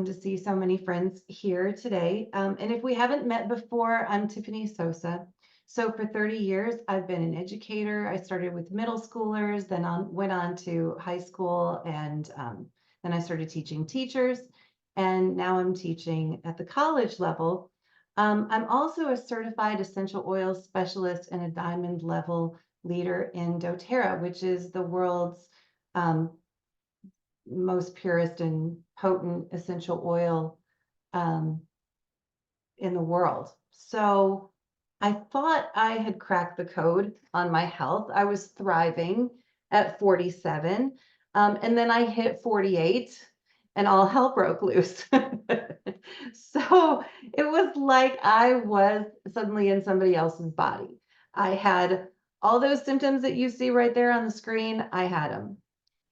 To see so many friends here today. And if we haven't met before, I'm Tiffany Sosa. So for 30 years, I've been an educator. I started with middle schoolers, then went on to high school, and then I started teaching teachers. And now I'm teaching at the college level. I'm also a certified essential oil specialist and a diamond level leader in doTERRA, which is the world's um, most purest and potent essential oil um, in the world. So I thought I had cracked the code on my health. I was thriving at 47. And then I hit 48 and all hell broke loose. So it was like I was suddenly in somebody else's body. I had all those symptoms that you see right there on the screen. I had them.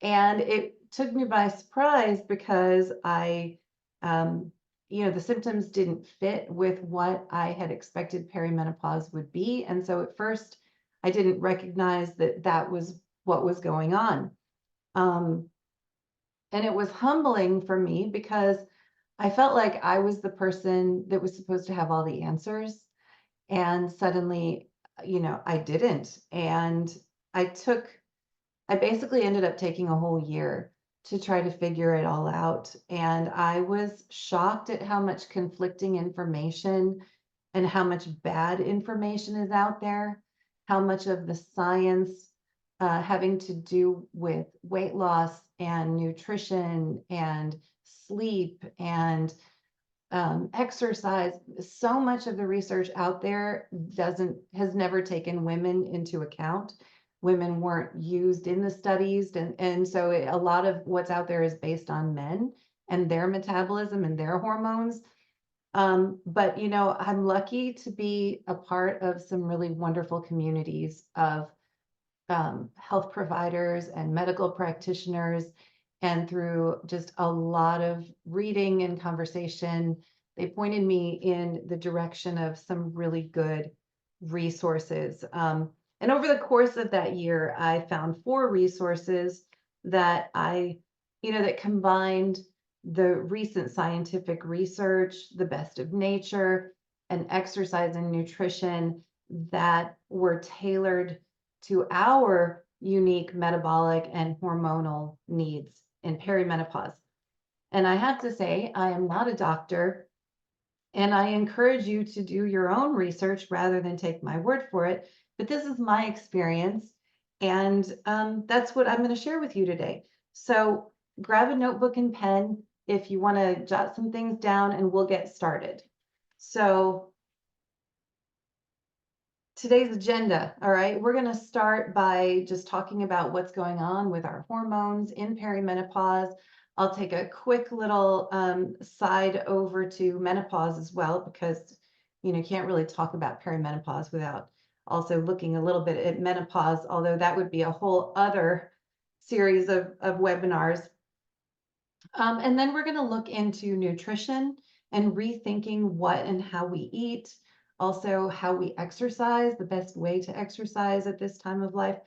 And it took me by surprise because um, the symptoms didn't fit with what I had expected perimenopause would be. And so at first, I didn't recognize that that was what was going on. Um, and it was humbling for me because I felt like I was the person that was supposed to have all the answers. And suddenly, I didn't. And I took I basically ended up taking a whole year to try to figure it all out. And I was shocked at how much conflicting information and how much bad information is out there, how much of the science having to do with weight loss and nutrition and sleep and exercise. So much of the research out there has never taken women into account. Women weren't used in the studies, and so a lot of what's out there is based on men and their metabolism and their hormones. But I'm lucky to be a part of some really wonderful communities of health providers and medical practitioners. And through just a lot of reading and conversation, they pointed me in the direction of some really good resources. And over the course of that year, I found 4 resources that that combined the recent scientific research, the best of nature, and exercise and nutrition that were tailored to our unique metabolic and hormonal needs in perimenopause. And I have to say, I am not a doctor, and I encourage you to do your own research rather than take my word for it. But this is my experience, and that's what I'm going to share with you today. So grab a notebook and pen if you want to jot some things down, and we'll get started. So today's agenda, all right, we're going to start by just talking about what's going on with our hormones in perimenopause. I'll take a quick little side over to menopause as well, because you can't really talk about perimenopause without also looking a little bit at menopause, although that would be a whole other series of webinars. And then we're going to look into nutrition and rethinking what and how we eat, also how we exercise, the best way to exercise at this time of life.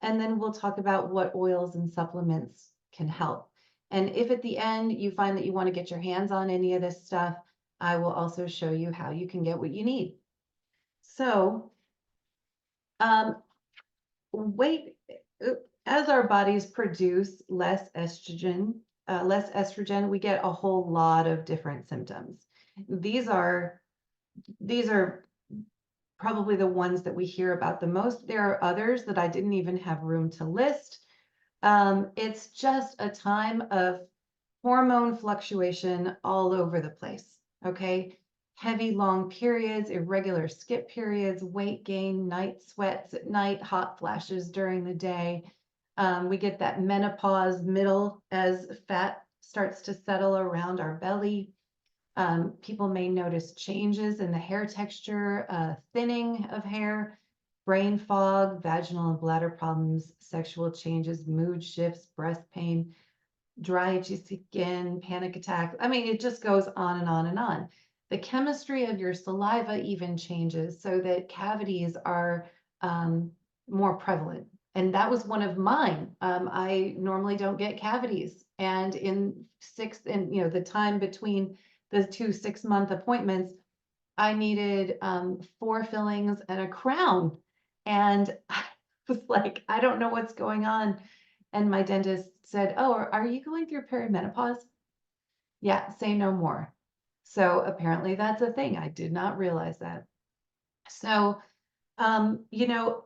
And then we'll talk about what oils and supplements can help. And if at the end you find that you want to get your hands on any of this stuff, I will also show you how you can get what you need. So, weight, as our bodies produce less estrogen, we get a whole lot of different symptoms. These are probably the ones that we hear about the most. There are others that I didn't even have room to list. It's just a time of hormone fluctuation all over the place. Okay. Heavy, long periods, irregular skip periods, weight gain, night sweats at night, hot flashes during the day. We get that menopause middle as fat starts to settle around our belly. People may notice changes in the hair texture, thinning of hair, brain fog, vaginal and bladder problems, sexual changes, mood shifts, breast pain, dry, itchy skin, panic attacks. I mean, it just goes on and on and on. The chemistry of your saliva even changes so that cavities are more prevalent. And that was one of mine. I normally don't get cavities. And in the time between the 2 6-month appointments, I needed 4 fillings and a crown. And I was like, I don't know what's going on. And my dentist said, "Oh, are you going through perimenopause?" Yeah, say no more. So apparently that's a thing. I did not realize that. So, you know,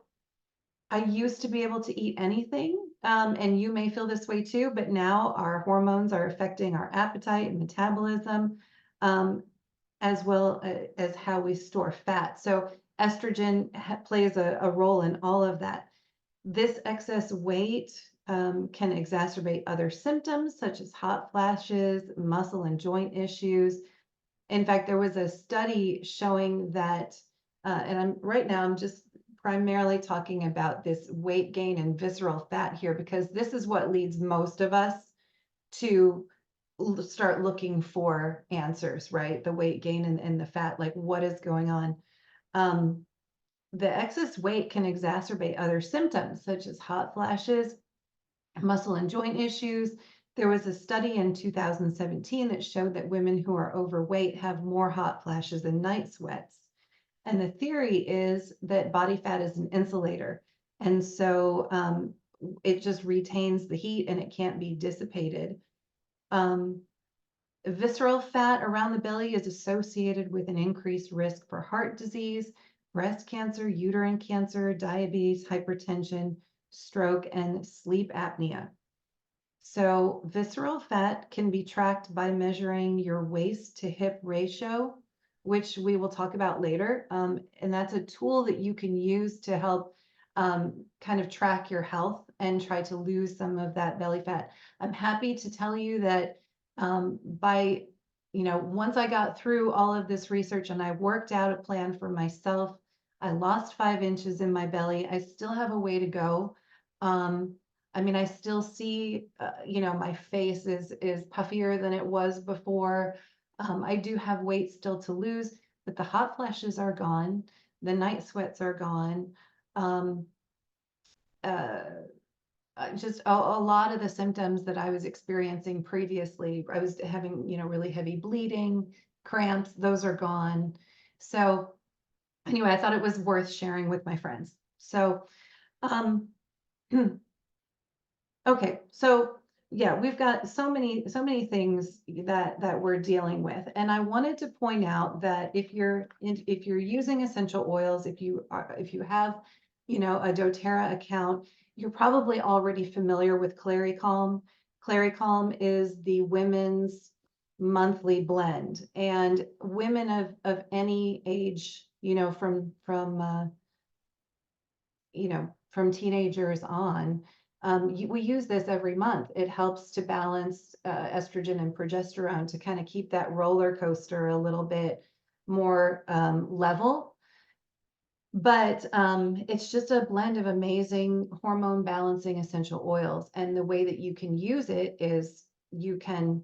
I used to be able to eat anything, and you may feel this way too, but now our hormones are affecting our appetite and metabolism, um, as well as how we store fat. So estrogen plays a role in all of that. This excess weight can exacerbate other symptoms such as hot flashes, muscle and joint issues. In fact, there was a study showing that, and I'm just primarily talking about this weight gain and visceral fat here, because this is what leads most of us to start looking for answers, right? The weight gain and the fat, like what is going on? Um, the excess weight can exacerbate other symptoms such as hot flashes, muscle and joint issues. There was a study in 2017 that showed that women who are overweight have more hot flashes and night sweats. And the theory is that body fat is an insulator. And so it just retains the heat and it can't be dissipated. Um, Visceral fat around the belly is associated with an increased risk for heart disease, breast cancer, uterine cancer, diabetes, hypertension, stroke, and sleep apnea. So visceral fat can be tracked by measuring your waist to hip ratio, which we will talk about later. And that's a tool that you can use to help kind of track your health and try to lose some of that belly fat. I'm happy to tell you that once I got through all of this research and I worked out a plan for myself, I lost 5 inches in my belly. I still have a way to go. I mean, I still see, my face is puffier than it was before. I do have weight still to lose, but the hot flashes are gone. The night sweats are gone. Um, uh, just a lot of the symptoms that I was experiencing previously, I was having, really heavy bleeding, cramps, those are gone. So anyway, I thought it was worth sharing with my friends. So, um, okay, so yeah, we've got so many things that we're dealing with, and I wanted to point out that if you're using essential oils, if you have, a DoTerra account, you're probably already familiar with Clary Calm. Clary Calm is the women's monthly blend, and women of any age, from teenagers on, we use this every month. It helps to balance estrogen and progesterone to kind of keep that roller coaster a little bit more level. But it's just a blend of amazing hormone balancing essential oils. And the way that you can use it is you can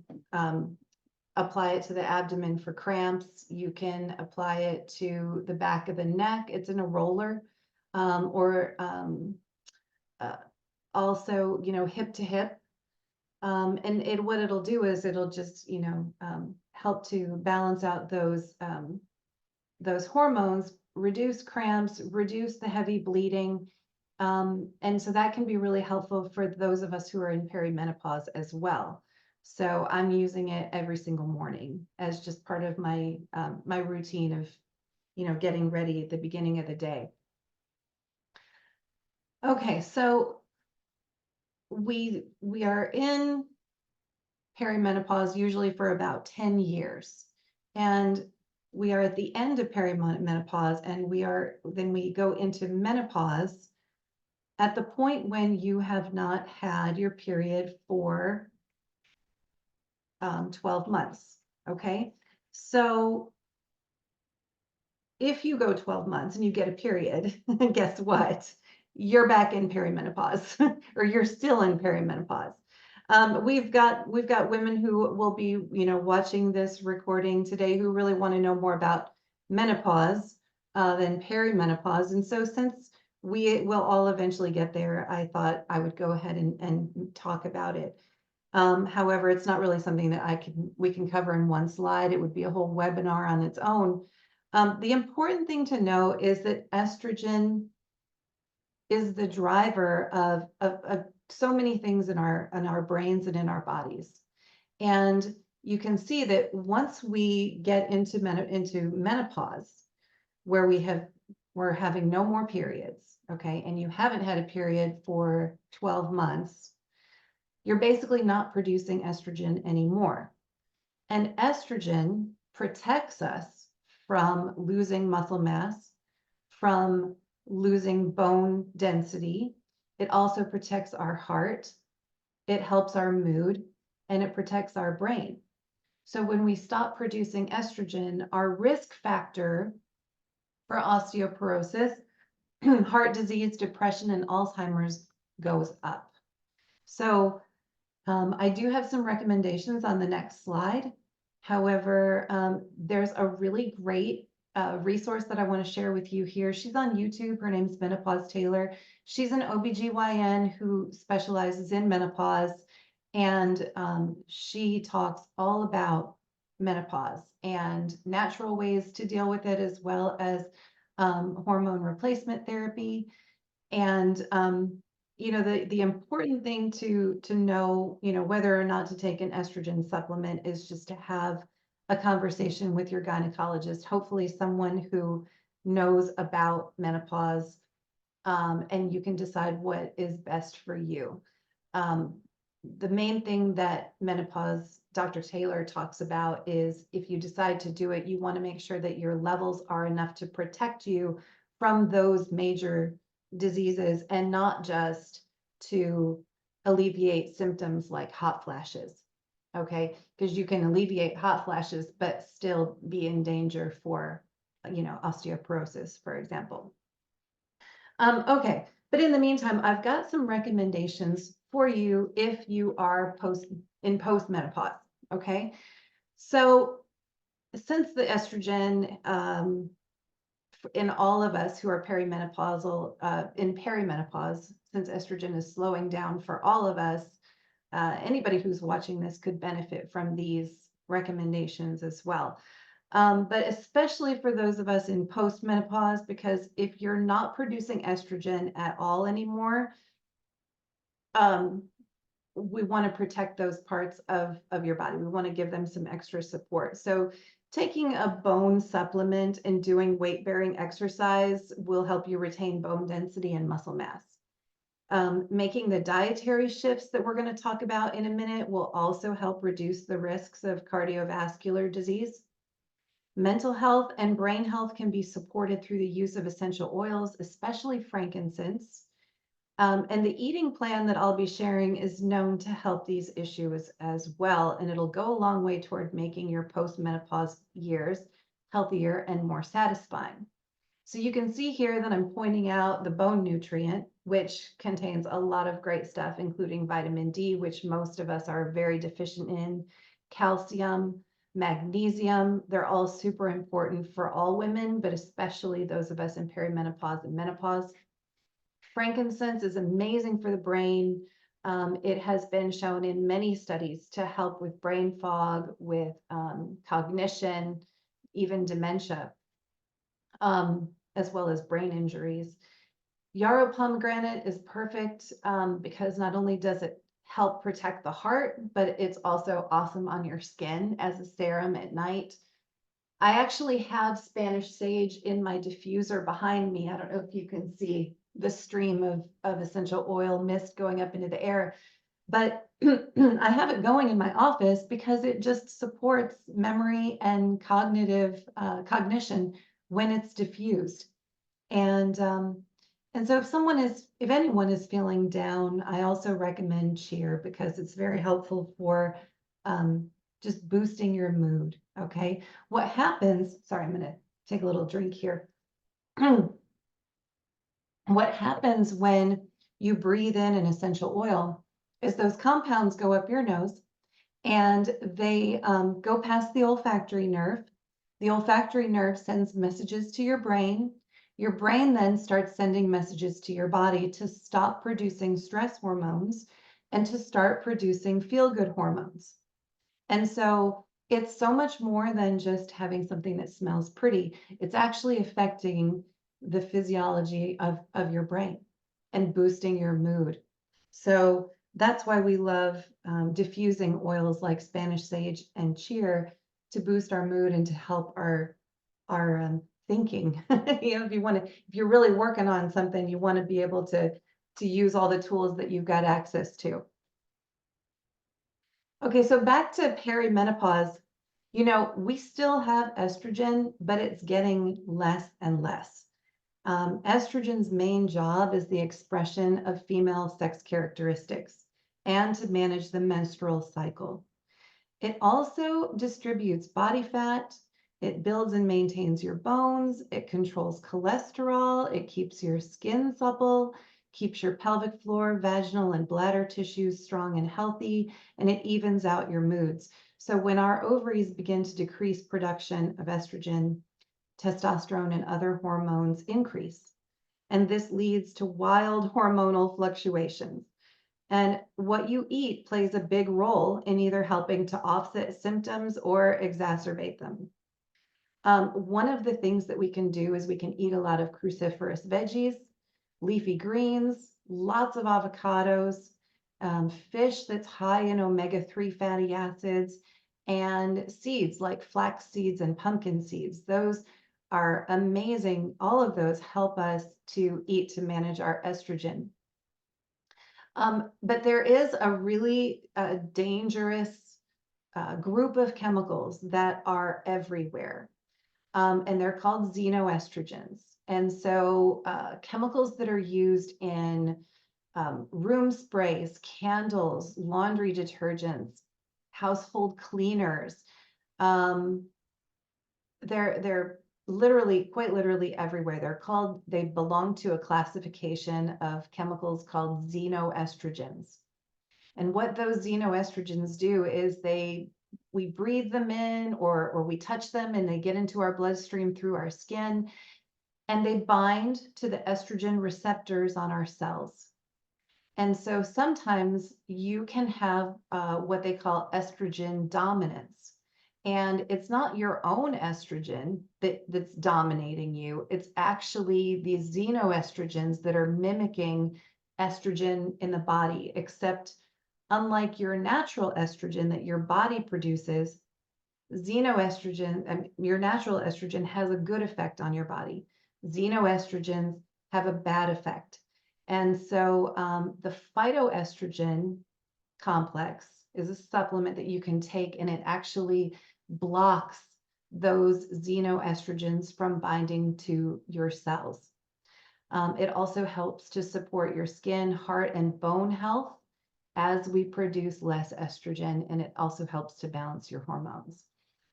apply it to the abdomen for cramps. You can apply it to the back of the neck. It's in a roller, or also, hip to hip. And what it'll do is it'll just, help to balance out those hormones, reduce cramps, reduce the heavy bleeding. And so that can be really helpful for those of us who are in perimenopause as well. So I'm using it every single morning as just part of my my routine of, getting ready at the beginning of the day. Okay, so we are in perimenopause usually for about 10 years. And we are at the end of perimenopause, and then we go into menopause at the point when you have not had your period for 12 months. Okay. So if you go 12 months and you get a period, guess what? You're back in perimenopause or you're still in perimenopause. We've got women who will be, watching this recording today who really want to know more about menopause than perimenopause. And so since we will all eventually get there, I thought I would go ahead and talk about it. However, it's not really something that we can cover in one slide. It would be a whole webinar on its own. The important thing to know is that estrogen is the driver of so many things in our brains and in our bodies. And you can see that once we get into menopause, where we're having no more periods, okay, and you haven't had a period for 12 months, you're basically not producing estrogen anymore. And estrogen protects us from losing muscle mass, from losing bone density. It also protects our heart. It helps our mood, and it protects our brain. So when we stop producing estrogen, our risk factor for osteoporosis, heart disease, depression, and Alzheimer's goes up. So I do have some recommendations on the next slide. However, there's a really great resource that I want to share with you here. She's on YouTube. Her name's Menopause Taylor. She's an OBGYN who specializes in menopause, and she talks all about menopause and natural ways to deal with it, as well as hormone replacement therapy. And the important thing to know, whether or not to take an estrogen supplement is just to have a conversation with your gynecologist, hopefully someone who knows about menopause, and you can decide what is best for you. The main thing that menopause Dr. Taylor talks about is if you decide to do it, you want to make sure that your levels are enough to protect you from those major diseases and not just to alleviate symptoms like hot flashes. Okay, because you can alleviate hot flashes but still be in danger for osteoporosis, for example. Okay, but in the meantime, I've got some recommendations for you if you are postmenopause. Okay, so since the estrogen in all of us who are perimenopausal, in perimenopause, since estrogen is slowing down for all of us, anybody who's watching this could benefit from these recommendations as well. But especially for those of us in postmenopause, because if you're not producing estrogen at all anymore, we want to protect those parts of your body. We want to give them some extra support. So taking a bone supplement and doing weight-bearing exercise will help you retain bone density and muscle mass. Making the dietary shifts that we're going to talk about in a minute will also help reduce the risks of cardiovascular disease. Mental health and brain health can be supported through the use of essential oils, especially frankincense. And the eating plan that I'll be sharing is known to help these issues as well. And it'll go a long way toward making your postmenopause years healthier and more satisfying. So you can see here that I'm pointing out the bone nutrient, which contains a lot of great stuff, including vitamin D, which most of us are very deficient in, calcium, magnesium. They're all super important for all women, but especially those of us in perimenopause and menopause. Frankincense is amazing for the brain. It has been shown in many studies to help with brain fog, with cognition, even dementia, as well as brain injuries. Yarrow pomegranate is perfect because not only does it help protect the heart, but it's also awesome on your skin as a serum at night. I actually have Spanish sage in my diffuser behind me. I don't know if you can see the stream of essential oil mist going up into the air, but I have it going in my office because it just supports memory and cognition when it's diffused. And so if anyone is feeling down, I also recommend cheer because it's very helpful for just boosting your mood. Okay. What happens, sorry, I'm going to take a little drink here. What happens when you breathe in an essential oil is those compounds go up your nose and they go past the olfactory nerve. The olfactory nerve sends messages to your brain. Your brain then starts sending messages to your body to stop producing stress hormones and to start producing feel-good hormones. And so it's so much more than just having something that smells pretty. It's actually affecting the physiology of your brain and boosting your mood. So that's why we love diffusing oils like Spanish sage and cheer to boost our mood and to help our thinking. If you want to, if you're really working on something, you want to be able to use all the tools that you've got access to. Okay, so back to perimenopause. We still have estrogen, but it's getting less and less. Estrogen's main job is the expression of female sex characteristics and to manage the menstrual cycle. It also distributes body fat. It builds and maintains your bones. It controls cholesterol. It keeps your skin supple, keeps your pelvic floor, vaginal, and bladder tissues strong and healthy, and it evens out your moods. So when our ovaries begin to decrease production of estrogen, testosterone, and other hormones increase. And this leads to wild hormonal fluctuations. And what you eat plays a big role in either helping to offset symptoms or exacerbate them. One of the things that we can do is we can eat a lot of cruciferous veggies, leafy greens, lots of avocados, fish that's high in omega-3 fatty acids, and seeds like flax seeds and pumpkin seeds. Those are amazing. All of those help us to eat to manage our estrogen. But there is a really dangerous group of chemicals that are everywhere, and they're called xenoestrogens. And so chemicals that are used in room sprays, candles, laundry detergents, household cleaners, they're literally, quite literally everywhere. They belong to a classification of chemicals called xenoestrogens. And what those xenoestrogens do is we breathe them in or we touch them and they get into our bloodstream through our skin, and they bind to the estrogen receptors on our cells. And so sometimes you can have what they call estrogen dominance. And it's not your own estrogen that's dominating you. It's actually these xenoestrogens that are mimicking estrogen in the body, except unlike your natural estrogen that your body produces, xenoestrogen, your natural estrogen has a good effect on your body. Xenoestrogens have a bad effect. And so the phytoestrogen complex is a supplement that you can take, and it actually blocks those xenoestrogens from binding to your cells. It also helps to support your skin, heart, and bone health as we produce less estrogen, and it also helps to balance your hormones.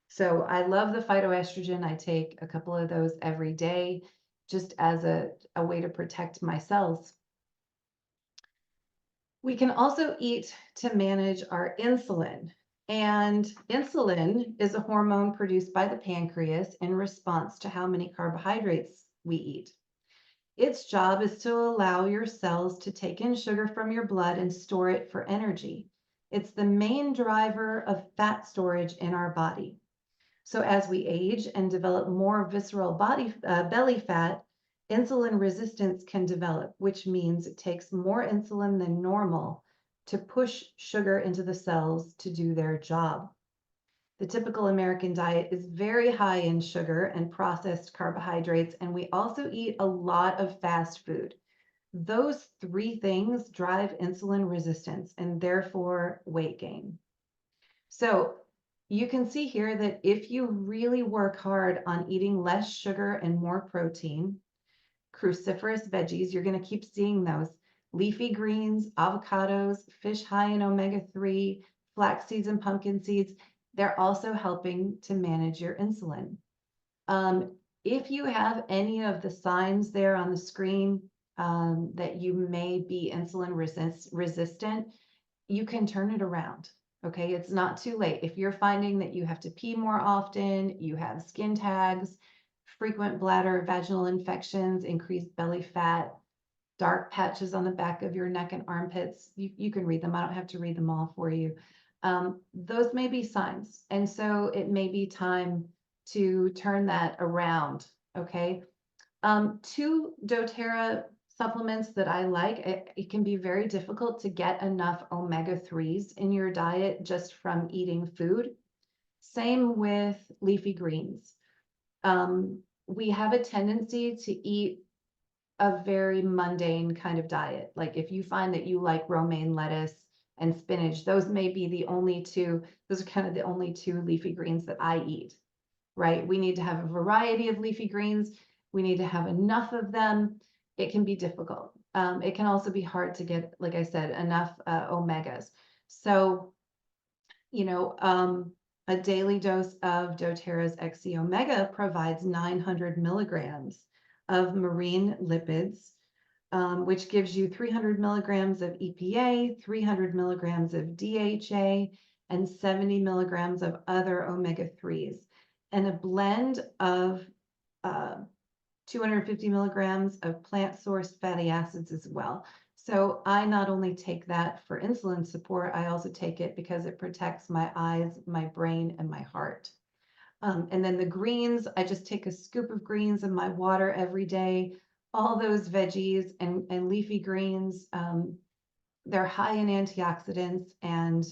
So I love the phytoestrogen. I take a couple of those every day just as a way to protect my cells. We can also eat to manage our insulin. And insulin is a hormone produced by the pancreas in response to how many carbohydrates we eat. Its job is to allow your cells to take in sugar from your blood and store it for energy. It's the main driver of fat storage in our body. So as we age and develop more visceral belly fat, insulin resistance can develop, which means it takes more insulin than normal to push sugar into the cells to do their job. The typical American diet is very high in sugar and processed carbohydrates, and we also eat a lot of fast food. Those three things drive insulin resistance and therefore weight gain. So you can see here that if you really work hard on eating less sugar and more protein, cruciferous veggies, you're going to keep seeing those. Leafy greens, avocados, fish high in omega-3, flax seeds and pumpkin seeds, they're also helping to manage your insulin. If you have any of the signs there on the screen that you may be insulin resistant, you can turn it around. Okay, it's not too late. If you're finding that you have to pee more often, you have skin tags, frequent bladder, vaginal infections, increased belly fat, dark patches on the back of your neck and armpits. You can read them. I don't have to read them all for you. Those may be signs. And so it may be time to turn that around. Okay. Two doTERRA supplements that I like. It can be very difficult to get enough omega-3s in your diet just from eating food. Same with leafy greens. We have a tendency to eat a very mundane kind of diet. Like if you find that you like romaine lettuce and spinach, those may be the only two, those are kind of the only two leafy greens that I eat, right? We need to have a variety of leafy greens. We need to have enough of them. It can be difficult. It can also be hard to get, like I said, enough omegas. So, a daily dose of doTERRA's XC Omega provides 900 milligrams of marine lipids, which gives you 300 milligrams of EPA, 300 milligrams of DHA, and 70 milligrams of other omega-3s, and a blend of 250 milligrams of plant source fatty acids as well. So I not only take that for insulin support, I also take it because it protects my eyes, my brain, and my heart. And then the greens, I just take a scoop of greens in my water every day. All those veggies and leafy greens, they're high in antioxidants, and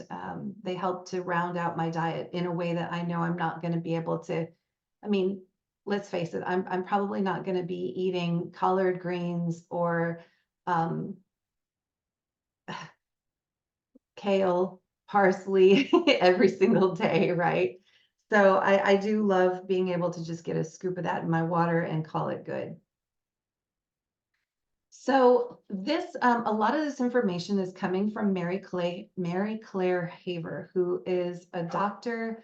they help to round out my diet in a way that I know I'm not going to be able to. I mean, let's face it, I'm probably not going to be eating collard greens or kale, parsley every single day, right? So I do love being able to just get a scoop of that in my water and call it good. So this, a lot of this information is coming from Mary Claire Haver, who is a doctor.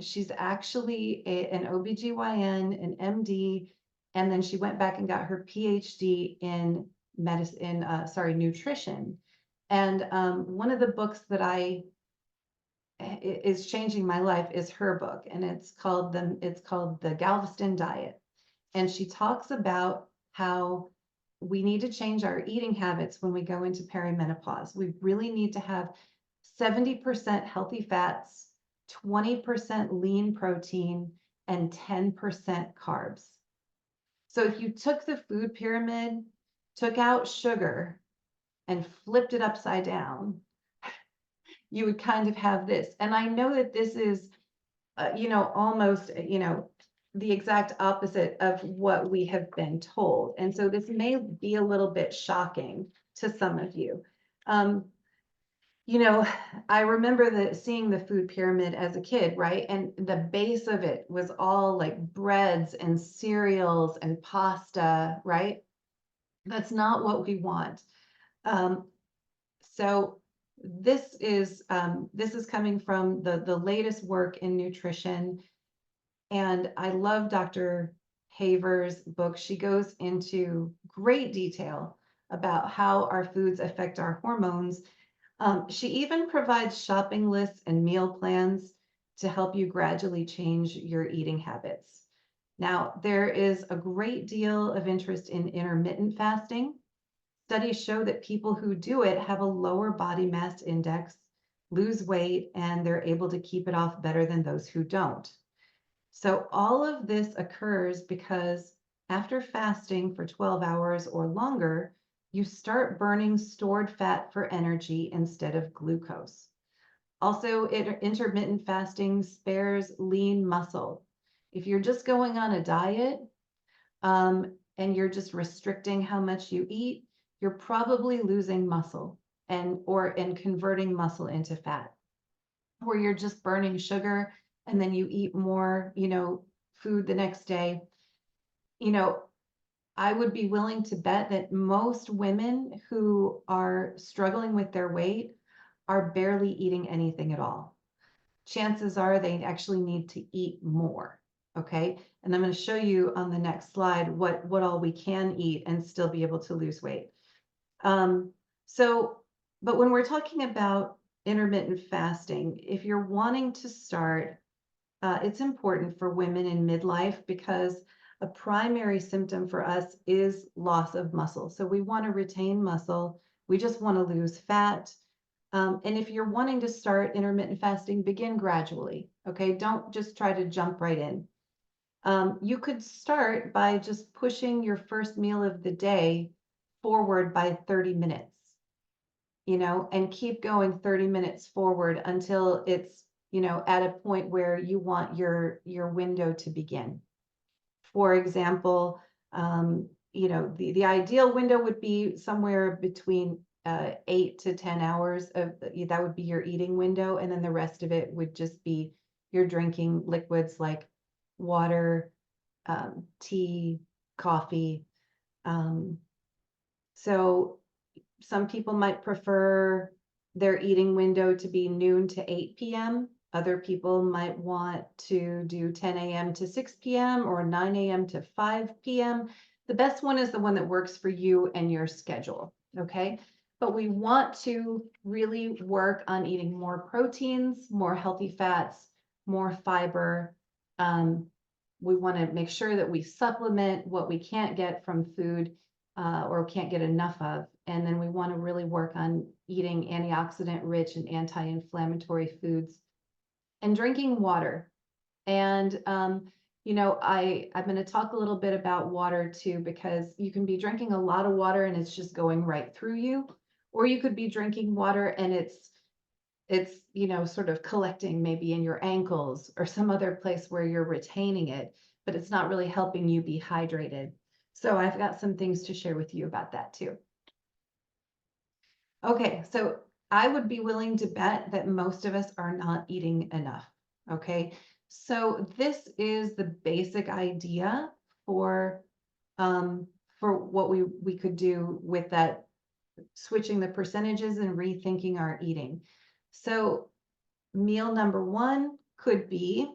She's actually an OBGYN, an MD, and then she went back and got her PhD in medicine, nutrition. And one of the books that is changing my life is her book, and it's called the Galveston Diet. And she talks about how we need to change our eating habits when we go into perimenopause. We really need to have 70% healthy fats, 20% lean protein, and 10% carbs. So if you took the food pyramid, took out sugar, and flipped it upside down, you would kind of have this. And I know that this is, almost, the exact opposite of what we have been told. And so this may be a little bit shocking to some of you. I remember seeing the food pyramid as a kid, right? And the base of it was all like breads and cereals and pasta, right? That's not what we want. So this is coming from the latest work in nutrition. And I love Dr. Haver's book. She goes into great detail about how our foods affect our hormones. She even provides shopping lists and meal plans to help you gradually change your eating habits. Now, there is a great deal of interest in intermittent fasting. Studies show that people who do it have a lower body mass index, lose weight, and they're able to keep it off better than those who don't. So all of this occurs because after fasting for 12 hours or longer, you start burning stored fat for energy instead of glucose. Also, intermittent fasting spares lean muscle. If you're just going on a diet and you're just restricting how much you eat, you're probably losing muscle and converting muscle into fat. Where you're just burning sugar and then you eat more, food the next day. I would be willing to bet that most women who are struggling with their weight are barely eating anything at all. Chances are they actually need to eat more. Okay. And I'm going to show you on the next slide what all we can eat and still be able to lose weight. But when we're talking about intermittent fasting, if you're wanting to start, it's important for women in midlife because a primary symptom for us is loss of muscle. So we want to retain muscle. We just want to lose fat. And if you're wanting to start intermittent fasting, begin gradually. Okay, don't just try to jump right in. You could start by just pushing your first meal of the day forward by 30 minutes, and keep going 30 minutes forward until it's, at a point where you want your window to begin. For example, the ideal window would be somewhere between 8 to 10 hours of that would be your eating window, and then the rest of it would just be you're drinking liquids like water, tea, coffee. So some people might prefer their eating window to be noon to 8 p.m. Other people might want to do 10 a.m. to 6 p.m. or 9 a.m. to 5 p.m. The best one is the one that works for you and your schedule, okay? But we want to really work on eating more proteins, more healthy fats, more fiber. We want to make sure that we supplement what we can't get from food or can't get enough of. And then we want to really work on eating antioxidant rich and anti-inflammatory foods and drinking water. And, I'm going to talk a little bit about water too, because you can be drinking a lot of water and it's just going right through you, or you could be drinking water and it's sort of collecting maybe in your ankles or some other place where you're retaining it, but it's not really helping you be hydrated. So I've got some things to share with you about that too. Okay, so I would be willing to bet that most of us are not eating enough. Okay, so this is the basic idea for what we could do with that, switching the percentages and rethinking our eating. So meal number one could be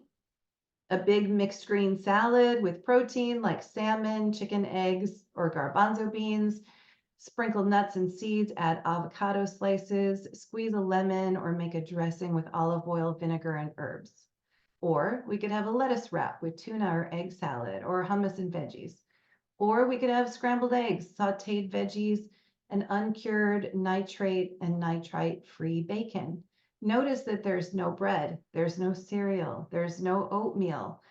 a big mixed green salad with protein like salmon, chicken, eggs, or garbanzo beans. Sprinkle nuts and seeds, add avocado slices, squeeze a lemon, or make a dressing with olive oil, vinegar, and herbs. Or we could have a lettuce wrap with tuna or egg salad, or hummus and veggies. Or we could have scrambled eggs, sauteed veggies, and uncured nitrate and nitrite-free bacon. Notice that there's no bread, there's no cereal, there's no oatmeal.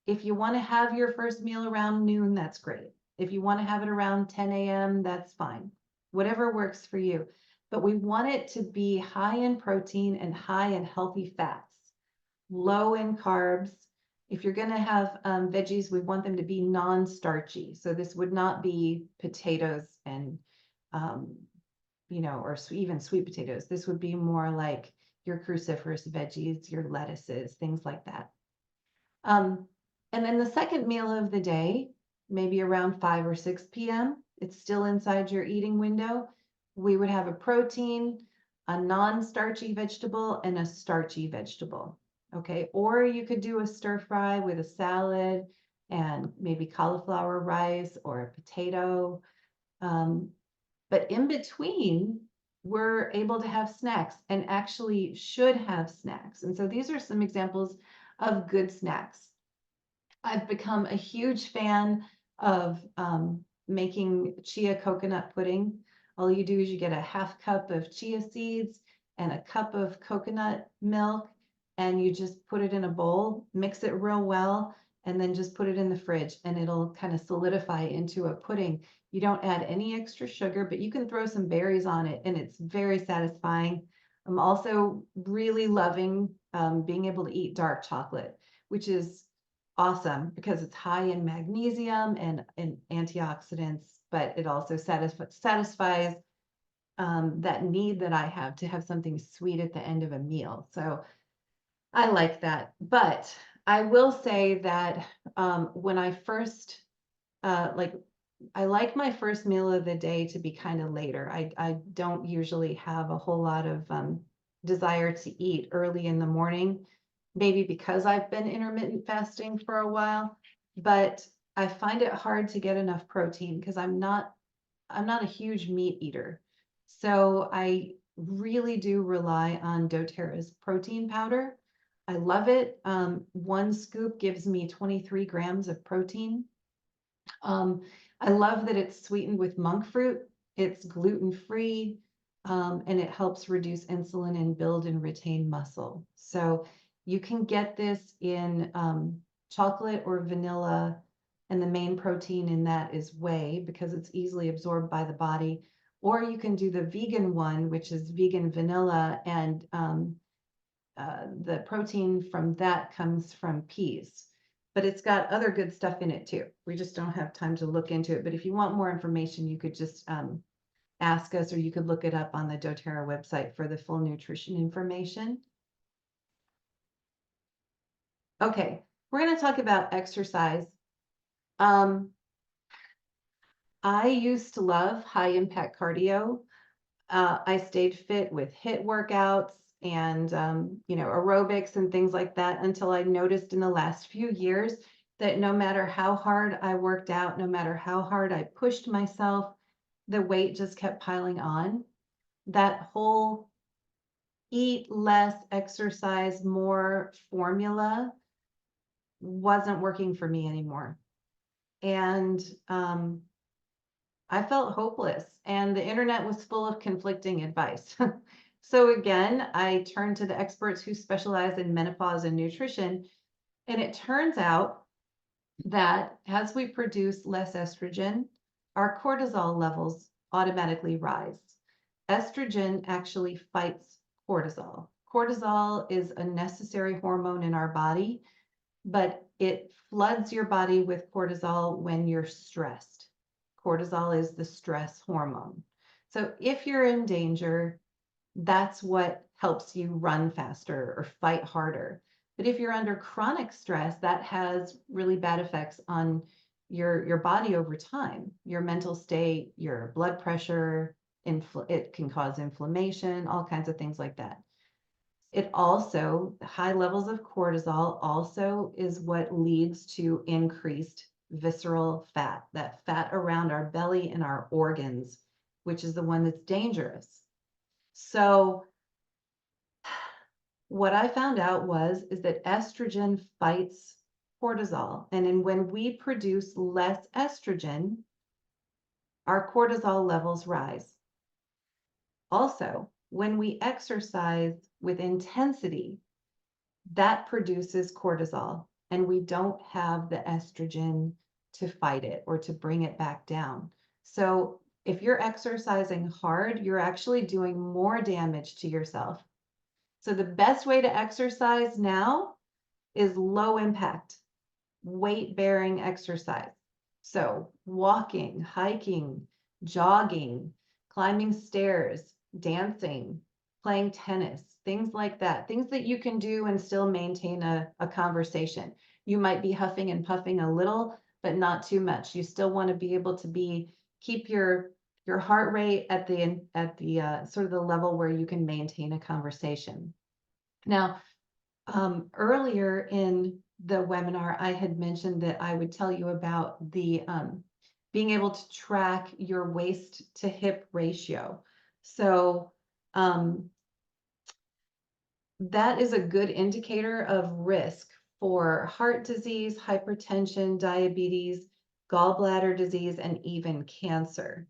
If you want to have your first meal around noon, that's great. If you want to have it around 10 a.m., that's fine. Whatever works for you. But we want it to be high in protein and high in healthy fats, low in carbs. If you're going to have veggies, we want them to be non-starchy. So this would not be potatoes and, or even sweet potatoes. This would be more like your cruciferous veggies, your lettuces, things like that. And then the second meal of the day, maybe around 5 or 6 p.m., it's still inside your eating window. We would have a protein, a non-starchy vegetable, and a starchy vegetable. Okay, or you could do a stir fry with a salad and maybe cauliflower rice or a potato. But in between, we're able to have snacks and actually should have snacks. And so these are some examples of good snacks. I've become a huge fan of making chia coconut pudding. All you do is you get a half cup of chia seeds and a cup of coconut milk, and you just put it in a bowl, mix it real well, and then just put it in the fridge, and it'll kind of solidify into a pudding. You don't add any extra sugar, but you can throw some berries on it, and it's very satisfying. I'm also really loving being able to eat dark chocolate, which is awesome because it's high in magnesium and antioxidants, but it also satisfies that need that I have to have something sweet at the end of a meal. So I like that. But I will say that when I first, I like my first meal of the day to be kind of later. I don't usually have a whole lot of desire to eat early in the morning, maybe because I've been intermittent fasting for a while, but I find it hard to get enough protein because I'm not a huge meat eater. So I really do rely on doTERRA's protein powder. I love it. One scoop gives me 23 grams of protein. I love that it's sweetened with monk fruit. It's gluten-free, and it helps reduce insulin and build and retain muscle. So you can get this in chocolate or vanilla, and the main protein in that is whey because it's easily absorbed by the body. Or you can do the vegan one, which is vegan vanilla, and the protein from that comes from peas. But it's got other good stuff in it too. We just don't have time to look into it. But if you want more information, you could just ask us, or you could look it up on the doTERRA website for the full nutrition information. Okay, we're going to talk about exercise. I used to love high impact cardio. I stayed fit with HIIT workouts and aerobics and things like that until I noticed in the last few years that no matter how hard I worked out, no matter how hard I pushed myself, the weight just kept piling on. That whole eat less, exercise more formula wasn't working for me anymore. And I felt hopeless, and the internet was full of conflicting advice. So again, I turned to the experts who specialize in menopause and nutrition, and it turns out that as we produce less estrogen, our cortisol levels automatically rise. Estrogen actually fights cortisol. Cortisol is a necessary hormone in our body, but it floods your body with cortisol when you're stressed. Cortisol is the stress hormone. So if you're in danger, that's what helps you run faster or fight harder. But if you're under chronic stress, that has really bad effects on your body over time, your mental state, your blood pressure, it can cause inflammation, all kinds of things like that. It also, high levels of cortisol also is what leads to increased visceral fat, that fat around our belly and our organs, which is the one that's dangerous. So what I found out is that estrogen fights cortisol. And when we produce less estrogen, our cortisol levels rise. Also, when we exercise with intensity, that produces cortisol, and we don't have the estrogen to fight it or to bring it back down. So if you're exercising hard, you're actually doing more damage to yourself. So the best way to exercise now is low impact, weight bearing exercise. So walking, hiking, jogging, climbing stairs, dancing, playing tennis, things like that, things that you can do and still maintain a conversation. You might be huffing and puffing a little, but not too much. You still want to be able to keep your heart rate at the sort of the level where you can maintain a conversation. Now, earlier in the webinar, I had mentioned that I would tell you about the being able to track your waist to hip ratio. So that is a good indicator of risk for heart disease, hypertension, diabetes, gallbladder disease, and even cancer.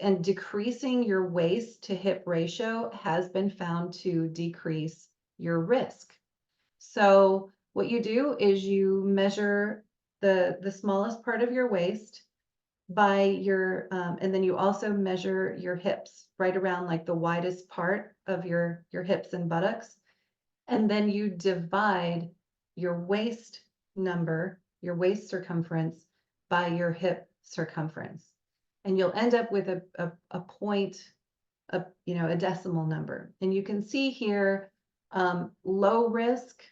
And decreasing your waist to hip ratio has been found to decrease your risk. So what you do is you measure the smallest part of your waist by your, and then you also measure your hips right around like the widest part of your hips and buttocks. And then you divide your waist number, your waist circumference by your hip circumference. And you'll end up with a point, a decimal number. And you can see here, low risk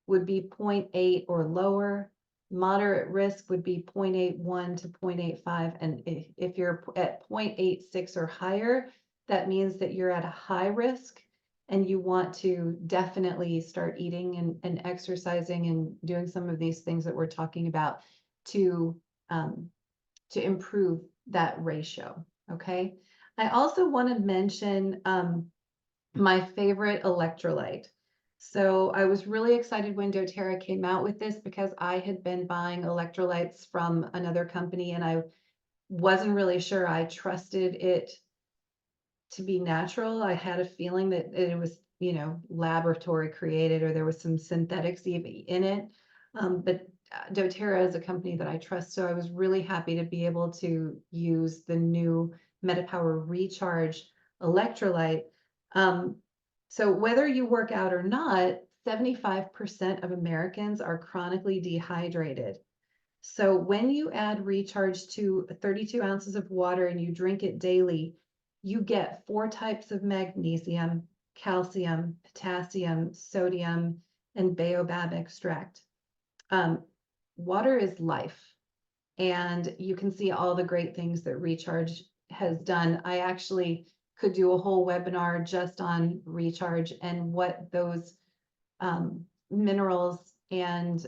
would be 0.8 or lower. Moderate risk would be 0.81 to 0.85. And if you're at 0.86 or higher, that means that you're at a high risk and you want to definitely start eating and exercising and doing some of these things that we're talking about to improve that ratio. Okay. I also want to mention my favorite electrolyte. So I was really excited when doTERRA came out with this because I had been buying electrolytes from another company and I wasn't really sure I trusted it to be natural. I had a feeling that it was, laboratory created or there was some synthetics even in it. But doTERRA is a company that I trust, so I was really happy to be able to use the new MetaPower Recharge electrolyte. Um, so whether you work out or not, 75% of Americans are chronically dehydrated. So when you add Recharge to 32 ounces of water and you drink it daily, you get 4 types of magnesium, calcium, potassium, sodium, and baobab extract. Um, Water is life, and you can see all the great things that Recharge has done. I actually could do a whole webinar just on Recharge and what those minerals uh,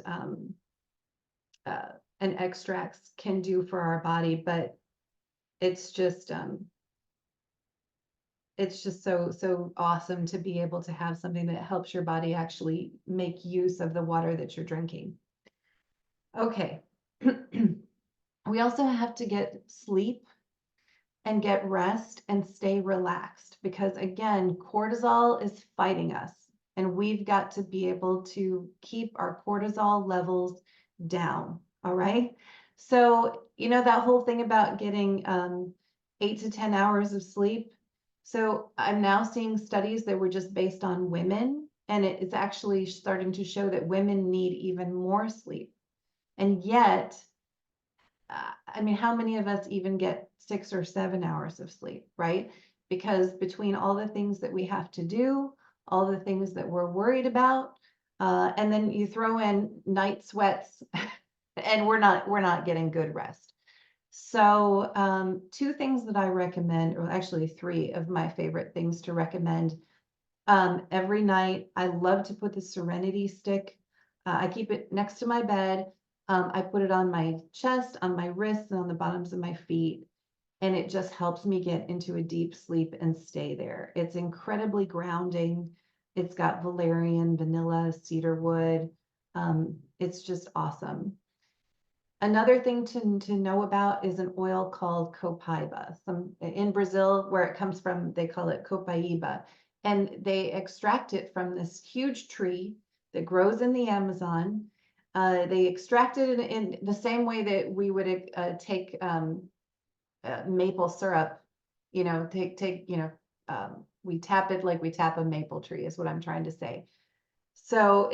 and extracts can do for our body, but it's just so awesome to be able to have something that helps your body actually make use of the water that you're drinking. Okay. We also have to get sleep and get rest and stay relaxed because again, cortisol is fighting us and we've got to be able to keep our cortisol levels down. All right. So, that whole thing about getting 8 to 10 hours of sleep. So I'm now seeing studies that were just based on women, and it's actually starting to show that women need even more sleep. And yet, I mean, how many of us even get 6 or 7 hours of sleep, right? Because between all the things that we have to do, all the things that we're worried about, and then you throw in night sweats, and we're not getting good rest. So, 2 things that I recommend, or actually 3 of my favorite things to recommend. Every night, I love to put the Serenity stick. I keep it next to my bed. I put it on my chest, on my wrists, and on the bottoms of my feet. And it just helps me get into a deep sleep and stay there. It's incredibly grounding. It's got valerian, vanilla, cedar wood. It's just awesome. Another thing to know about is an oil called copaiba. In Brazil, where it comes from, they call it copaiba, and they extract it from this huge tree that grows in the Amazon. They extract it in the same way that we would take maple syrup. We tap it like we tap a maple tree, is what I'm trying to say. So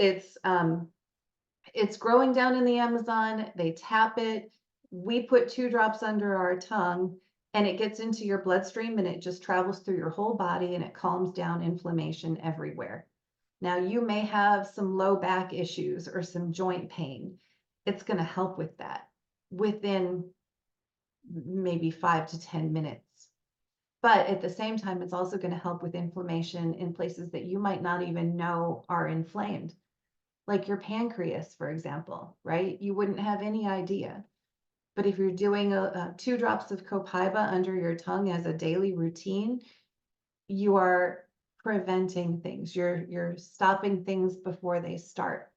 it's growing down in the Amazon. They tap it. We put 2 drops under our tongue and it gets into your bloodstream and it just travels through your whole body and it calms down inflammation everywhere. Now, you may have some low back issues or some joint pain. It's going to help with that within maybe 5 to 10 minutes. But at the same time, it's also going to help with inflammation in places that you might not even know are inflamed, like your pancreas, for example, right? You wouldn't have any idea. But if you're doing 2 drops of copaiba under your tongue as a daily routine, you are preventing things. You're stopping things before they start.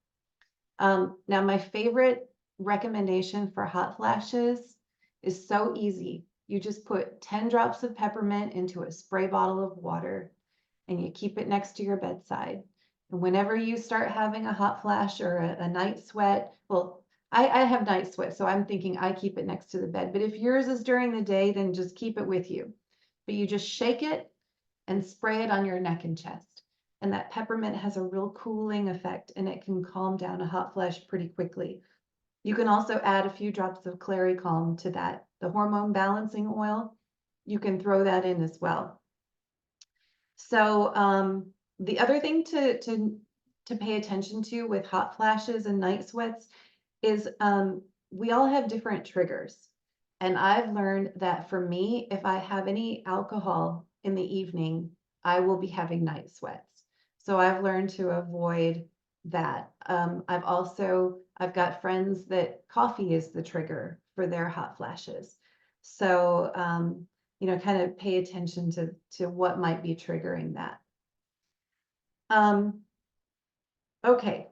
Now, my favorite recommendation for hot flashes is so easy. You just put 10 drops of peppermint into a spray bottle of water and you keep it next to your bedside. And whenever you start having a hot flash or a night sweat, well, I have night sweat, so I'm thinking I keep it next to the bed. But if yours is during the day, then just keep it with you. But you just shake it and spray it on your neck and chest. And that peppermint has a real cooling effect and it can calm down a hot flash pretty quickly. You can also add a few drops of Clary Calm to that, the hormone balancing oil. You can throw that in as well. So the other thing to pay attention to with hot flashes and night sweats is we all have different triggers. And I've learned that for me, if I have any alcohol in the evening, I will be having night sweats. So I've learned to avoid that. I've got friends that coffee is the trigger for their hot flashes. So kind of pay attention to what might be triggering that. Um, Okay.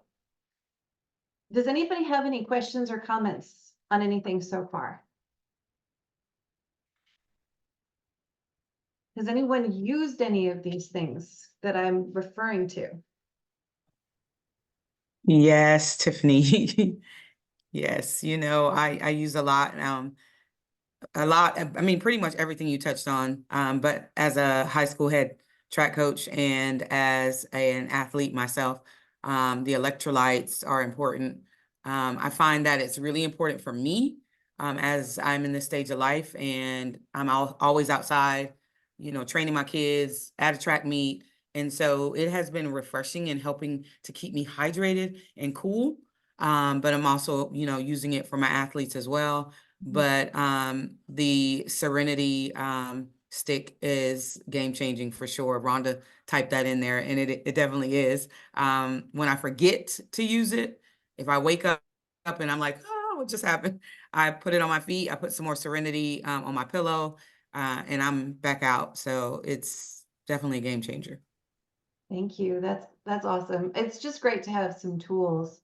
Does anybody have any questions or comments on anything so far? Has anyone used any of these things that I'm referring to? Yes, Tiffany. Yes, I use a lot. I mean, pretty much everything you touched on. But as a high school head track coach and as an athlete myself, the electrolytes are important. I find that it's really important for me, as I'm in this stage of life and I'm always outside, training my kids at a track meet. And so it has been refreshing and helping to keep me hydrated and cool. But I'm also, using it for my athletes as well. But the Serenity stick is game changing for sure. Rhonda typed that in there, and it definitely is. When I forget to use it, if I wake up and I'm like, oh, what just happened? I put it on my feet. I put some more Serenity on my pillow, and I'm back out. So it's definitely a game changer. Thank you. That's awesome. It's just great to have some tools.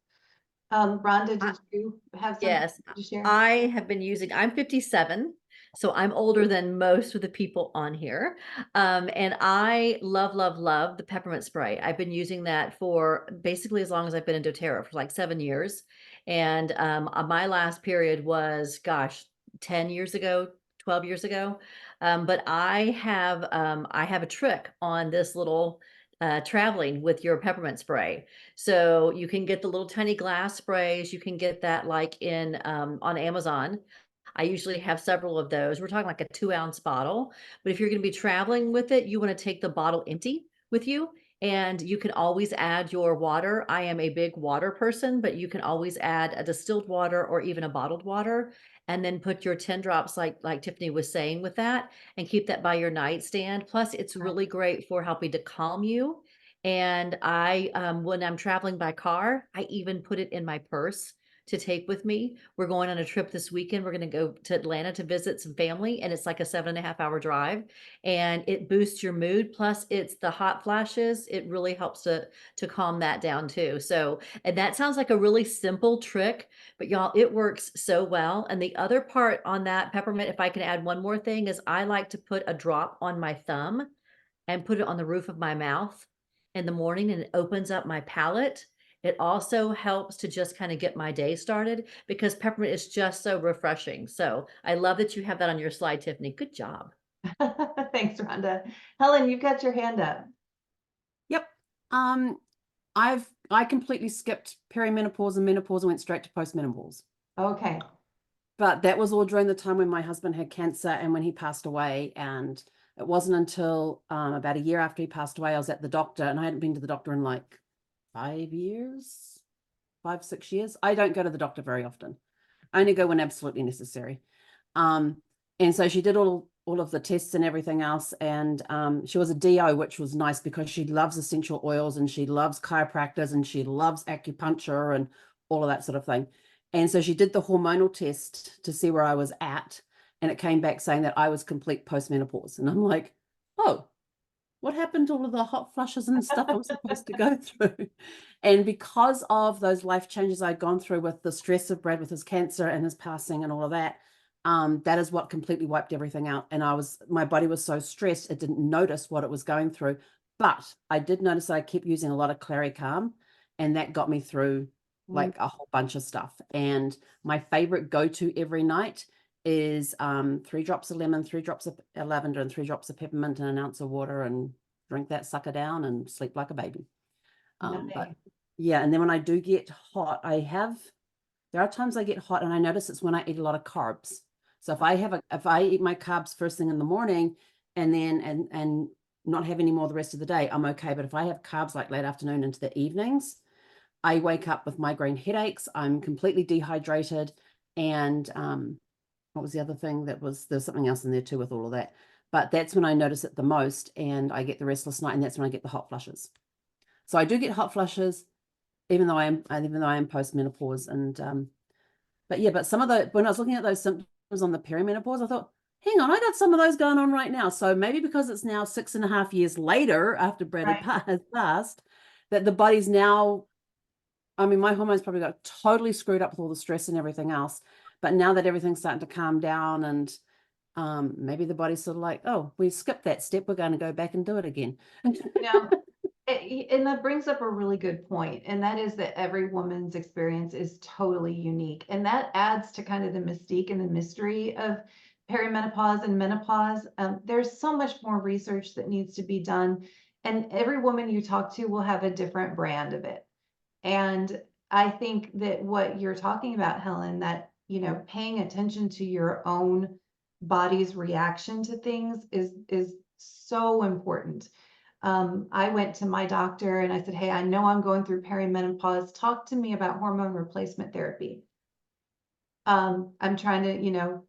Rhonda, did you have something Yes, to share? I have been using, I'm 57, so I'm older than most of the people on here. And I love, love, love the peppermint spray. I've been using that for basically as long as I've been in doTERRA, for like 7 years. And my last period was, gosh, 10 years ago, 12 years ago. But I have a trick on this little traveling with your peppermint spray. So you can get the little tiny glass sprays. You can get that like in on Amazon. I usually have several of those. We're talking like a 2-ounce bottle. But if you're going to be traveling with it, you want to take the bottle empty with you. And you can always add your water. I am a big water person, but you can always add a distilled water or even a bottled water, and then put your 10 drops, like Tiffany was saying, with that, and keep that by your nightstand. Plus, it's really great for helping to calm you. And when I'm traveling by car, I even put it in my purse to take with me. We're going on a trip this weekend. We're going to go to Atlanta to visit some family, and it's like a 7.5 hour drive, and it boosts your mood. Plus, it's the hot flashes. It really helps to calm that down too. So, and that sounds like a really simple trick, but y'all, it works so well. And the other part on that peppermint, if I can add one more thing, is I like to put a drop on my thumb and put it on the roof of my mouth in the morning, and it opens up my palate. It also helps to just kind of get my day started because peppermint is just so refreshing. So I love that you have that on your slide, Tiffany. Good job. Thanks, Rhonda. Helen, you've got your hand up. Yep. I completely skipped perimenopause and menopause and went straight to postmenopause. Okay. But that was all during the time when my husband had cancer and when he passed away. And it wasn't until about a year after he passed away, I was at the doctor, and I hadn't been to the doctor in like 5 years, 6 years. I don't go to the doctor very often. I only go when absolutely necessary. And so she did all of the tests and everything else. And she was a DO, which was nice because she loves essential oils and she loves chiropractors and she loves acupuncture and all of that sort of thing. And so she did the hormonal test to see where I was at. And it came back saying that I was complete postmenopause. And I'm like, oh, what happened to all of the hot flushes and stuff I was supposed to go through? And because of those life changes I'd gone through with the stress of Brad with his cancer and his passing and all of that, that is what completely wiped everything out. And my body was so stressed, it didn't notice what it was going through. But I did notice that I kept using a lot of Clary Calm, and that got me through like a whole bunch of stuff. And my favorite go-to every night is 3 drops of lemon, 3 drops of lavender, and 3 drops of peppermint, and an ounce of water, and drink that sucker down and sleep like a baby. But yeah, and then when I do get hot, there are times I get hot and I notice it's when I eat a lot of carbs. So if I eat my carbs first thing in the morning and then and not have any more the rest of the day, I'm okay. But if I have carbs like late afternoon into the evenings, I wake up with migraine headaches. I'm completely dehydrated. And what was the other thing there's something else in there too with all of that. But that's when I notice it the most, and I get the restless night, and that's when I get the hot flushes. So I do get hot flushes, even though I am postmenopause. And but some of when I was looking at those symptoms on the perimenopause, I thought, hang on, I got some of those going on right now. So maybe because it's now 6.5 years later after Brad has passed, that the body's now I mean, my hormones probably got totally screwed up with all the stress and everything else. But now that everything's starting to calm down and maybe the body's sort of like, oh, we skipped that step. We're going to go back and do it again. Now, and that brings up a really good point, and that is that every woman's experience is totally unique. And that adds to kind of the mystique and the mystery of perimenopause and menopause. There's so much more research that needs to be done, and every woman you talk to will have a different brand of it. And I think that what you're talking about, Helen, that, you know, paying attention to your own body's reaction to things is so important. I went to my doctor and I said, hey, I know I'm going through perimenopause. Talk to me about hormone replacement therapy. I'm trying to, you know,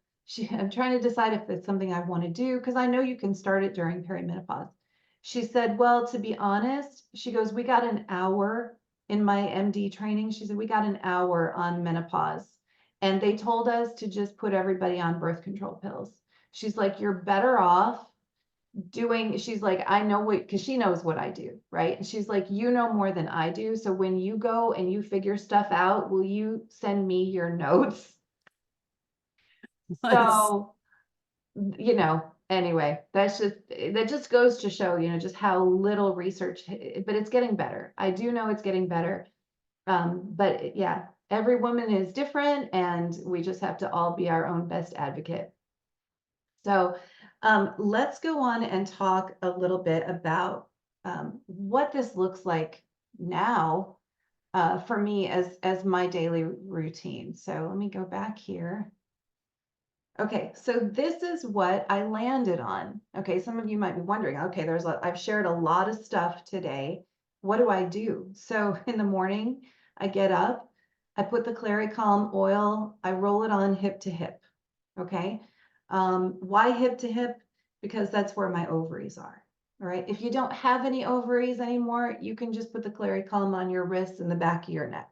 I'm trying to decide if it's something I want to do, because I know you can start it during perimenopause. She said, well, to be honest, she goes, we got an hour in my MD training. She said, we got an hour on menopause, and they told us to just put everybody on birth control pills. She's like, you're better off doing, she's like, I know what, because she knows what I do, right? And she's like, you know more than I do. So when you go and you figure stuff out, will you send me your notes? Nice. So, you know, anyway, that just goes to show, you know, just how little research, but it's getting better. I do know it's getting better. But yeah, every woman is different, and we just have to all be our own best advocate. So let's go on and talk a little bit about what this looks like now for me as my daily routine. So let me go back here. Okay, so this is what I landed on. Okay, some of you might be wondering, okay, I've shared a lot of stuff today. What do I do? So in the morning, I get up, I put the Clary Calm oil, I roll it on hip to hip. Okay. Why hip to hip? Because that's where my ovaries are. All right. If you don't have any ovaries anymore, you can just put the Clary Calm on your wrists and the back of your neck.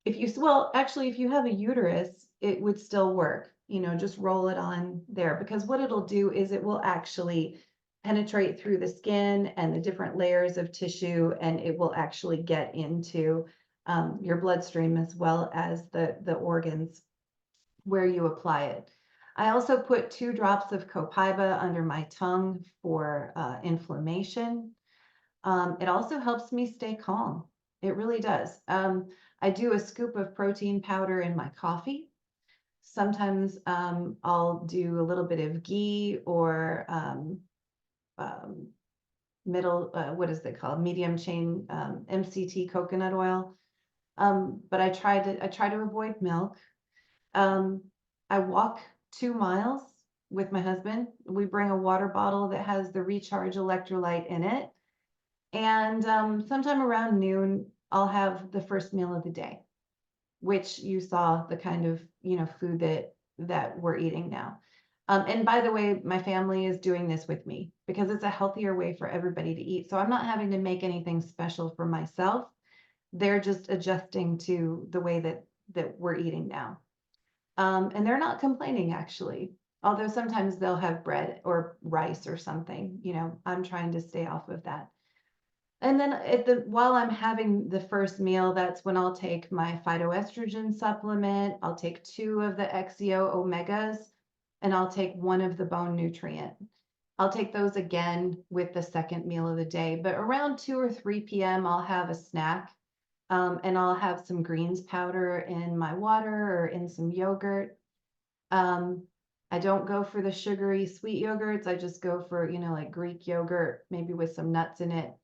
If you have a uterus, it would still work. You know, just roll it on there, because what it'll do is it will actually penetrate through the skin and the different layers of tissue, and it will actually get into your bloodstream as well as the organs where you apply it. I also put 2 drops of copaiba under my tongue for inflammation. It also helps me stay calm. It really does. I do a scoop of protein powder in my coffee. Sometimes I'll do a little bit of ghee or what is it called? Medium chain MCT coconut oil. But I try to avoid milk. I walk 2 miles with my husband. We bring a water bottle that has the recharge electrolyte in it. And sometime around noon, I'll have the first meal of the day, which you saw the kind of, you know, food that we're eating now. And by the way, my family is doing this with me because it's a healthier way for everybody to eat. So I'm not having to make anything special for myself. They're just adjusting to the way that we're eating now. And they're not complaining, actually, although sometimes they'll have bread or rice or something. You know, I'm trying to stay off of that. And then while I'm having the first meal, that's when I'll take my phytoestrogen supplement. I'll take 2 of the XEO omegas, and I'll take 1 of the bone nutrient. I'll take those again with the second meal of the day. But around 2 or 3 p.m., I'll have a snack. And I'll have some greens powder in my water or in some yogurt. I don't go for the sugary sweet yogurts. I just go for, you know, like Greek yogurt, maybe with some nuts in it,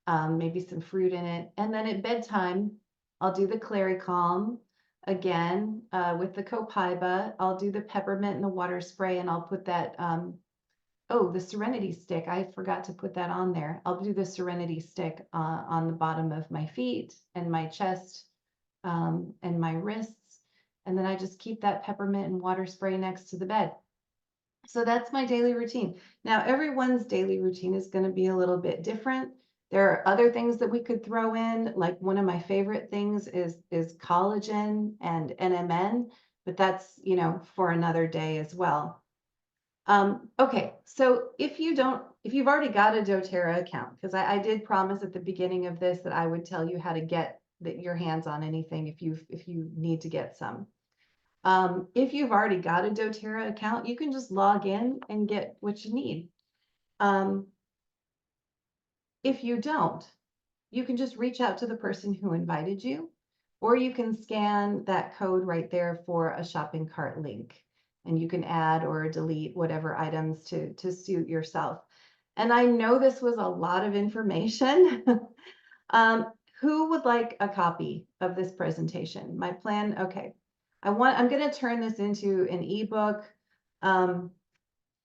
maybe some fruit in it. And then at bedtime, I'll do the Clary Calm again with the copaiba. I'll do the peppermint and the water spray, and I'll put that the Serenity stick. I forgot to put that on there. I'll do the Serenity stick on the bottom of my feet and my chest and my wrists. And then I just keep that peppermint and water spray next to the bed. So that's my daily routine. Now, everyone's daily routine is going to be a little bit different. There are other things that we could throw in, like one of my favorite things is collagen and NMN, but that's, you know, for another day as well. Okay, so if you if you've already got a doTERRA account, because I did promise at the beginning of this that I would tell you how to get your hands on anything if you need to get some. If you've already got a doTERRA account, you can just log in and get what you need. If you don't, you can just reach out to the person who invited you, or you can scan that code right there for a shopping cart link, and you can add or delete whatever items to suit yourself. And I know this was a lot of information. Who would like a copy of this presentation? My plan, okay. I'm going to turn this into an ebook. And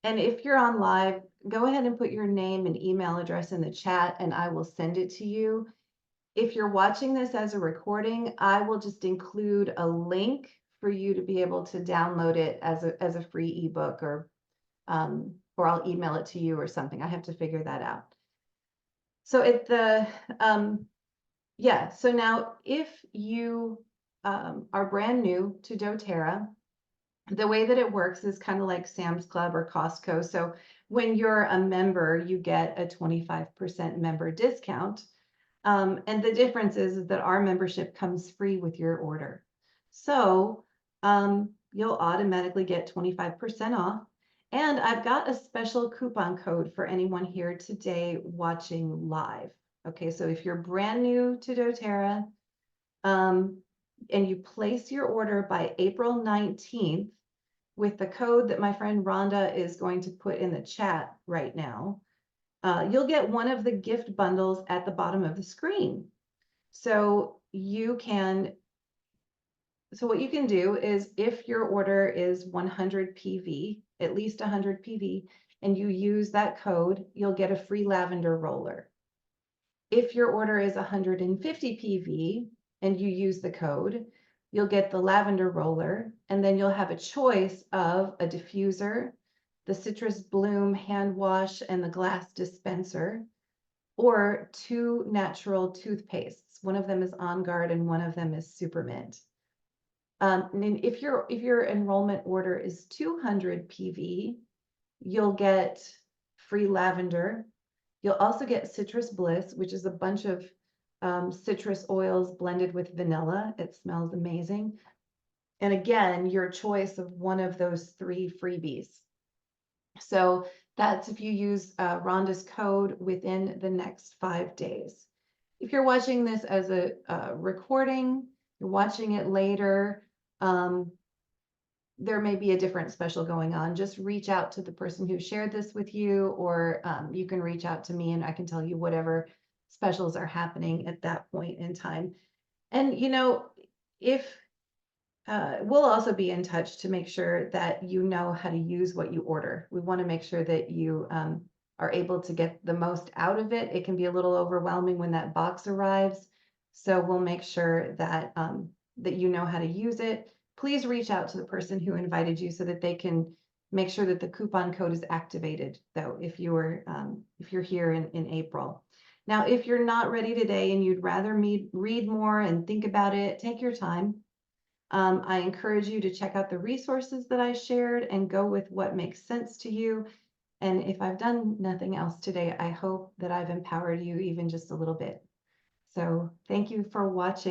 if you're on live, go ahead and put your name and email address in the chat and I will send it to you. If you're watching this as a recording, I will just include a link for you to be able to download it as a free ebook, or I'll email it to you or something. I have to figure that out. So so now if you are brand new to doTERRA, the way that it works is kind of like Sam's Club or Costco. So when you're a member, you get a 25% member discount. And the difference is that our membership comes free with your order. So you'll automatically get 25% off. And I've got a special coupon code for anyone here today watching live. Okay, so if you're brand new to doTERRA and you place your order by April 19th with the code that my friend Rhonda is going to put in the chat right now, you'll get one of the gift bundles at the bottom of the screen. So what you can do is, if your order is 100 PV, at least 100 PV, and you use that code, you'll get a free lavender roller. If your order is 150 PV and you use the code, you'll get the lavender roller, and then you'll have a choice of a diffuser, the citrus bloom hand wash, and the glass dispenser, or 2 natural toothpastes. One of them is On Guard and one of them is Super Mint. And if your enrollment order is 200 PV, you'll get free lavender. You'll also get Citrus Bliss, which is a bunch of citrus oils blended with vanilla. It smells amazing. And again, your choice of one of those 3 freebies. So that's if you use Rhonda's code within the next 5 days. If you're watching this as a recording, you're watching it later, there may be a different special going on. Just reach out to the person who shared this with you, or you can reach out to me and I can tell you whatever specials are happening at that point in time. And, if we'll also be in touch to make sure that you know how to use what you order. We want to make sure that you are able to get the most out of it. It can be a little overwhelming when that box arrives. So we'll make sure that that you know how to use it. Please reach out to the person who invited you so that they can make sure that the coupon code is activated, though, if you're here in April. Now, if you're not ready today and you'd rather read more and think about it, take your time. I encourage you to check out the resources that I shared and go with what makes sense to you. And if I've done nothing else today, I hope that I've empowered you even just a little bit. So thank you for watching.